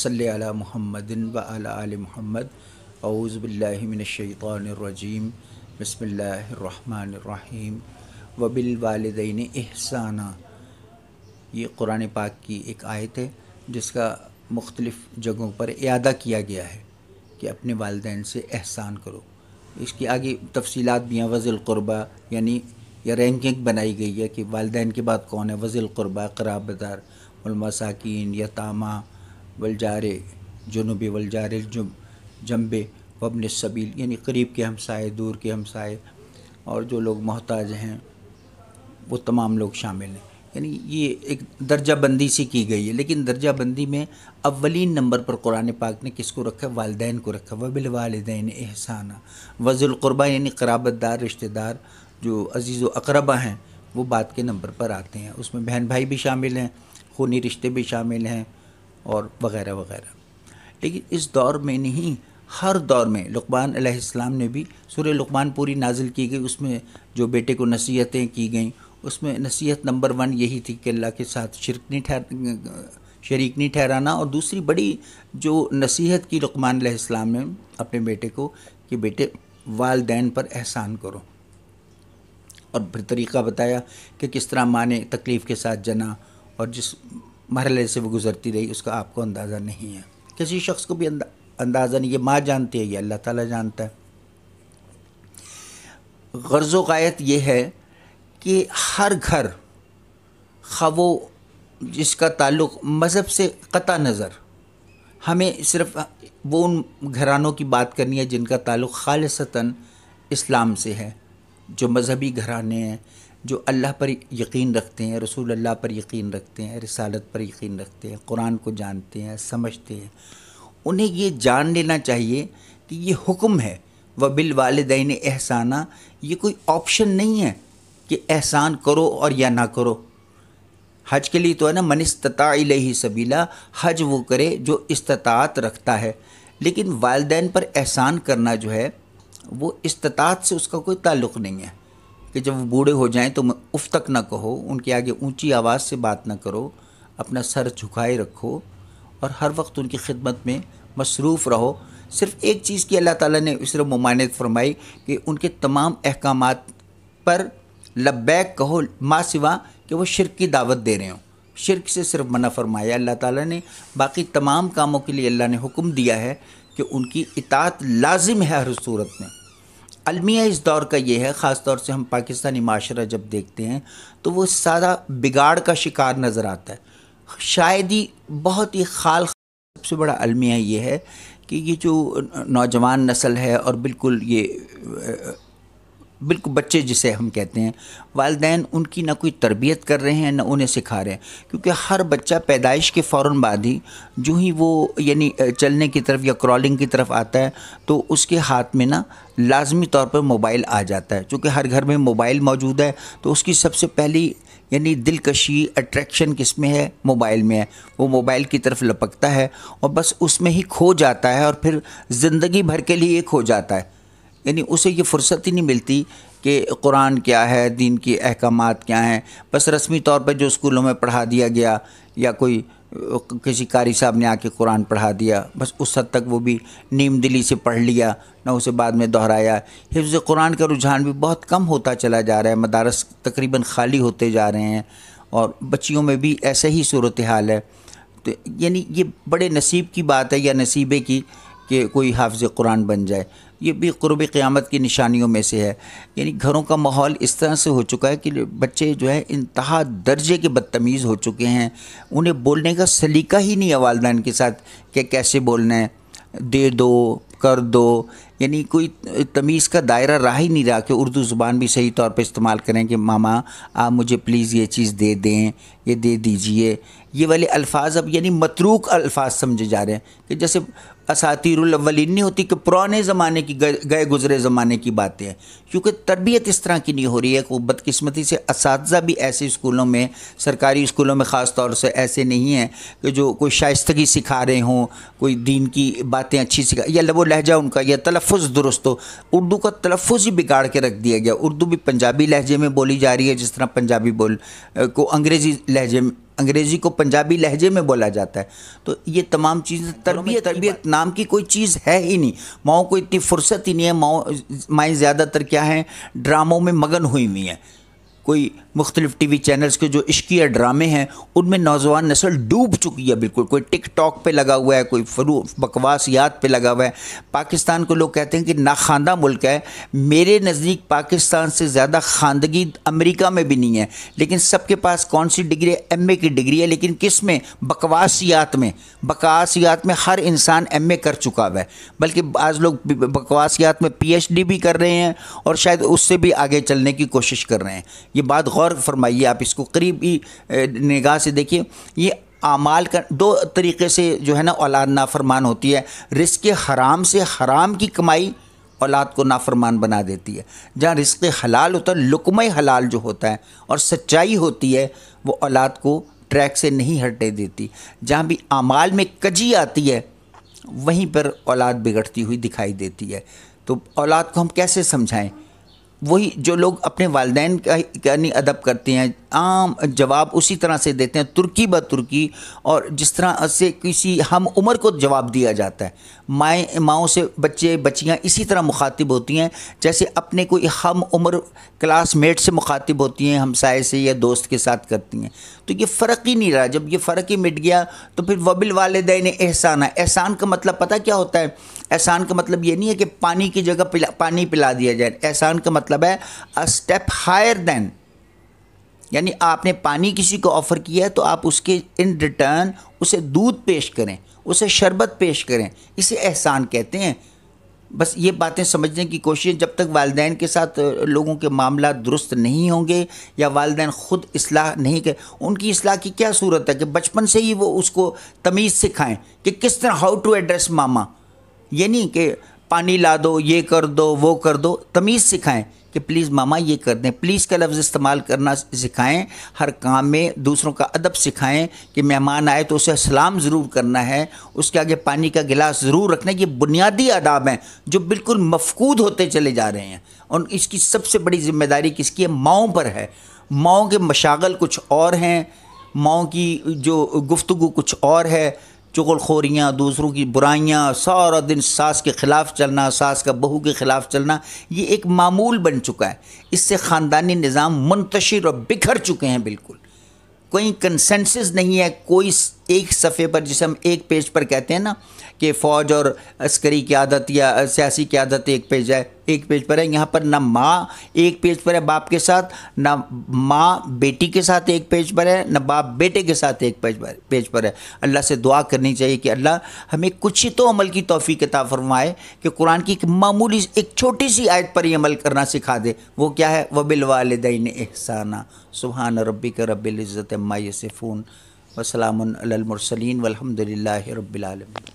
صلی علی محمد و علی آل محمد اعوذ باللہ من الشیطان الرجیم بسم اللہ الرحمن الرحیم وبالوالدین احسانا۔ یہ قرآن پاک کی ایک آیت ہے جس کا مختلف جگہوں پر اعادہ کیا گیا ہے کہ اپنے والدین سے احسان کرو۔ اس کی آگے تفصیلات بھی ہیں، وذی القربہ یعنی یہ رینکنگ بنائی گئی ہے کہ والدین کے بعد کون ہے، وذی القربہ قرابت دار، والمساکین یتامہ والجار جنب والجار جنب وابن السبیل یعنی قریب کے ہمسائے، دور کے ہمسائے، اور جو لوگ محتاج ہیں وہ تمام لوگ شامل ہیں۔ یعنی یہ ایک درجہ بندی سی کی گئی ہے، لیکن درجہ بندی میں اولین نمبر پر قرآن پاک نے کس کو رکھا؟ والدین کو رکھا۔ وبالوالدین احسانا، وذی القربہ یعنی قرابت دار، رشتہ دار جو عزیز و اقربا ہیں وہ بات کے نمبر پر آتے ہیں۔ اس میں بہن بھائی بھی شامل ہیں، خونی رشتے بھی شامل ہیں، اور وغیرہ وغیرہ۔ لیکن اس دور میں نہیں، ہر دور میں لقمان علیہ السلام نے بھی سورہ لقمان پوری نازل کی گئی، اس میں جو بیٹے کو نصیحتیں کی گئیں، اس میں نصیحت نمبر 1 یہی تھی کہ اللہ کے ساتھ شریک نہیں ٹھہرانا، اور دوسری بڑی جو نصیحت کی لقمان علیہ السلام نے اپنے بیٹے کو کہ بیٹے والدین پر احسان کرو، اور پھر طریقہ بتایا کہ کس طرح ماں نے تکلیف کے ساتھ جنا، اور جس مرحلے سے وہ گزرتی رہی اس کا آپ کو اندازہ نہیں ہے، کسی شخص کو بھی اندازہ نہیں، یہ ماں جانتی ہے، یہ اللہ تعالیٰ جانتا ہے۔ غرض و غایت یہ ہے کہ ہر گھر، خواہ وہ جس کا تعلق مذہب سے قطع نظر، ہمیں صرف وہ ان گھرانوں کی بات کرنی ہے جن کا تعلق خالصتاً اسلام سے ہے، جو مذہبی گھرانے ہیں، جو اللہ پر یقین رکھتے ہیں، رسول اللہ پر یقین رکھتے ہیں، رسالت پر یقین رکھتے ہیں، قرآن کو جانتے ہیں، سمجھتے ہیں۔ انہیں یہ جان لینا چاہیے کہ یہ حکم ہے وبالوالدین احسانا، یہ کوئی آپشن نہیں ہے کہ احسان کرو اور یا نہ کرو۔ حج کے لیے تو ہے نا، من استطاع الیہ سبیلا، حج وہ کرے جو استطاعت رکھتا ہے، لیکن والدین پر احسان کرنا جو ہے وہ استطاعت سے اس کا کوئی تعلق نہیں ہے کہ جب وہ بوڑھے ہو جائیں تو اف تک نہ کہو، ان کے آگے اونچی آواز سے بات نہ کرو، اپنا سر جھکائے رکھو اور ہر وقت ان کی خدمت میں مصروف رہو۔ صرف ایک چیز کی اللہ تعالیٰ نے صرف ممانعت فرمائی کہ ان کے تمام احکامات پر لبیک کہو، ما سوا کہ وہ شرک کی دعوت دے رہے ہوں، شرک سے صرف منع فرمایا اللہ تعالیٰ نے۔ باقی تمام کاموں کے لیے اللہ نے حکم دیا ہے کہ ان کی اطاعت لازم ہے ہر صورت میں۔ المیہ اس دور کا یہ ہے، خاص طور سے ہم پاکستانی معاشرہ جب دیکھتے ہیں تو وہ سادہ بگاڑ کا شکار نظر آتا ہے، شاید ہی بہت ہی سب سے بڑا المیہ یہ ہے کہ یہ جو نوجوان نسل ہے اور بالکل بچے جسے ہم کہتے ہیں، والدین ان کی نہ کوئی تربیت کر رہے ہیں نہ انہیں سکھا رہے ہیں، کیونکہ ہر بچہ پیدائش کے فوراً بعد ہی جو ہی وہ یعنی چلنے کی طرف یا کرالنگ کی طرف آتا ہے تو اس کے ہاتھ میں نا لازمی طور پر موبائل آ جاتا ہے۔ چونکہ ہر گھر میں موبائل موجود ہے تو اس کی سب سے پہلی یعنی دلکشی، اٹریکشن کس میں ہے؟ موبائل میں ہے۔ وہ موبائل کی طرف لپکتا ہے اور بس اس میں ہی کھو جاتا ہے، اور پھر زندگی بھر کے لیے کھو جاتا ہے۔ یعنی اسے یہ فرصت ہی نہیں ملتی کہ قرآن کیا ہے، دین کے احکامات کیا ہیں، بس رسمی طور پر جو اسکولوں میں پڑھا دیا گیا یا کوئی کسی قاری صاحب نے آ کے قرآن پڑھا دیا، بس اس حد تک وہ بھی نیم دلی سے پڑھ لیا، نہ اسے بعد میں دہرایا۔ حفظ قرآن کا رجحان بھی بہت کم ہوتا چلا جا رہا ہے، مدارس تقریباً خالی ہوتے جا رہے ہیں، اور بچیوں میں بھی ایسا ہی صورتحال ہے۔ تو یعنی یہ بڑے نصیب کی بات ہے یا نصیبے کی کہ کوئی حافظ قرآن بن جائے، یہ بھی قرب قیامت کی نشانیوں میں سے ہے۔ یعنی گھروں کا ماحول اس طرح سے ہو چکا ہے کہ بچے جو ہے انتہا درجے کے بدتمیز ہو چکے ہیں، انہیں بولنے کا سلیقہ ہی نہیں ہے والدین کے ساتھ کہ کیسے بولنا ہے، دے دو، کر دو، یعنی کوئی تمیز کا دائرہ رہ ہی نہیں رہا کہ اردو زبان بھی صحیح طور پہ استعمال کریں کہ ماما آپ مجھے پلیز یہ چیز دے دیں، یہ دے دیجئے۔ یہ والے الفاظ اب یعنی متروک الفاظ سمجھے جا رہے ہیں کہ جیسے اساطیر الاولین نہیں ہوتی کہ پرانے زمانے کی، گئے گزرے زمانے کی باتیں ہیں، کیونکہ تربیت اس طرح کی نہیں ہو رہی ہے کہ بدقسمتی سے اساتذہ بھی ایسے اسکولوں میں، سرکاری اسکولوں میں خاص طور سے ایسے نہیں ہیں کہ جو کوئی شائستگی سکھا رہے ہوں، کوئی دین کی باتیں اچھی سکھا، یا لب و لہجہ ان کا یا تلفظ درست ہو۔ اردو کا تلفظ ہی بگاڑ کے رکھ دیا گیا، اردو بھی پنجابی لہجے میں بولی جا رہی ہے جس طرح پنجابی کو انگریزی لہجے میں انگریزی کو پنجابی لہجے میں بولا جاتا ہے. تو یہ تمام چیزیں تربیت نام کی کوئی چیز ہے ہی نہیں. ماؤں کو اتنی فرصت ہی نہیں ہے. مائیں زیادہ تر کیا ہیں، ڈراموں میں مگن ہوئی ہوئی ہیں. کوئی مختلف ٹی وی چینلز کے جو عشقیہ ڈرامے ہیں ان میں نوجوان نسل ڈوب چکی ہے بالکل. کوئی ٹک ٹاک پہ لگا ہوا ہے، کوئی بکواسیات پہ لگا ہوا ہے. پاکستان کو لوگ کہتے ہیں کہ ناخواندہ ملک ہے. میرے نزدیک پاکستان سے زیادہ خواندگی امریکہ میں بھی نہیں ہے. لیکن سب کے پاس کون سی ڈگری ہے؟ ایم اے کی ڈگری ہے. لیکن کس میں؟ بکواسیات میں. بکواسیات میں ہر انسان ایم اے کر چکا ہوا ہے. بلکہ بعض لوگ بکواسیات میں پی ایچ ڈی بھی کر رہے ہیں اور شاید اس سے بھی آگے چلنے کی کوشش کر رہے ہیں. یہ بات غور فرمائیے، آپ اس کو قریبی نگاہ سے دیکھیے. یہ اعمال کا دو طریقے سے جو ہے نا اولاد نافرمان ہوتی ہے. رزق حرام سے حرام کی کمائی اولاد کو نافرمان بنا دیتی ہے. جہاں رزق حلال ہوتا ہے، لقمہ حلال جو ہوتا ہے اور سچائی ہوتی ہے، وہ اولاد کو ٹریک سے نہیں ہٹنے دیتی. جہاں بھی اعمال میں کجی آتی ہے وہیں پر اولاد بگڑتی ہوئی دکھائی دیتی ہے. تو اولاد کو ہم کیسے سمجھائیں؟ وہی جو لوگ اپنے والدین کا یعنی ادب کرتے ہیں، عام جواب اسی طرح سے دیتے ہیں، ترکی بہ ترکی، اور جس طرح سے کسی ہم عمر کو جواب دیا جاتا ہے. ماؤں سے بچے بچیاں اسی طرح مخاطب ہوتی ہیں جیسے اپنے کوئی ہم عمر کلاس میٹ سے مخاطب ہوتی ہیں، ہمسائے سے یا دوست کے ساتھ کرتی ہیں. تو یہ فرق ہی نہیں رہا. جب یہ فرق ہی مٹ گیا تو پھر وبالوالدین احسانہ. احسان کا مطلب پتہ کیا ہوتا ہے؟ احسان کا مطلب یہ نہیں ہے کہ پانی کی جگہ پانی پلا دیا جائے. احسان کا مطلب ہے a step higher than، یعنی آپ نے پانی کسی کو آفر کیا ہے تو آپ اس کے ان ریٹرن اسے دودھ پیش کریں، اسے شربت پیش کریں. اسے احسان کہتے ہیں. بس یہ باتیں سمجھنے کی کوشش. جب تک والدین کے ساتھ لوگوں کے معاملات درست نہیں ہوں گے یا والدین خود اصلاح نہیں کہ ان کی اصلاح کی کیا صورت ہے کہ بچپن سے ہی وہ اس کو تمیز سکھائیں کہ کس طرح ہاؤ ٹو ایڈریس ماما. یہ نہیں کہ پانی لا دو، یہ کر دو، وہ کر دو. تمیز سکھائیں کہ پلیز ماما یہ کر دیں. پلیز کا لفظ استعمال کرنا سکھائیں. ہر کام میں دوسروں کا ادب سکھائیں کہ مہمان آئے تو اسے سلام ضرور کرنا ہے، اس کے آگے پانی کا گلاس ضرور رکھنا ہے. یہ بنیادی آداب ہیں جو بالکل مفقود ہوتے چلے جا رہے ہیں. اور اس کی سب سے بڑی ذمہ داری کس کی ہے؟ ماؤں پر ہے. ماؤں کے مشاغل کچھ اور ہیں، ماؤں کی جو گفتگو کچھ اور ہے. چغل خوریاں، دوسروں کی برائیاں، سارا دن ساس کے خلاف چلنا، ساس کا بہو کے خلاف چلنا، یہ ایک معمول بن چکا ہے. اس سے خاندانی نظام منتشر اور بکھر چکے ہیں. بالکل کوئی کنسنسس نہیں ہے. کوئی ایک صفحے پر، جسے ہم ایک پیج پر کہتے ہیں نا کہ فوج اور عسکری قیادت یا سیاسی قیادت ایک پیج پر ہے. یہاں پر نہ ماں ایک پیج پر ہے باپ کے ساتھ، نہ ماں بیٹی کے ساتھ ایک پیج پر ہے، نہ باپ بیٹے کے ساتھ ایک پیج پر ہے. اللہ سے دعا کرنی چاہیے کہ اللہ ہمیں کچھ ہی تو عمل کی توفیق عطا فرمائے کہ قرآن کی ایک معمولی ایک چھوٹی سی آیت پر ہی عمل کرنا سکھا دے. وہ کیا ہے؟ وبالوالدین احسانہ. سبحان ربک رب العزت عما یصفون وسلام علی المرسلین والحمد للہ رب العالمین.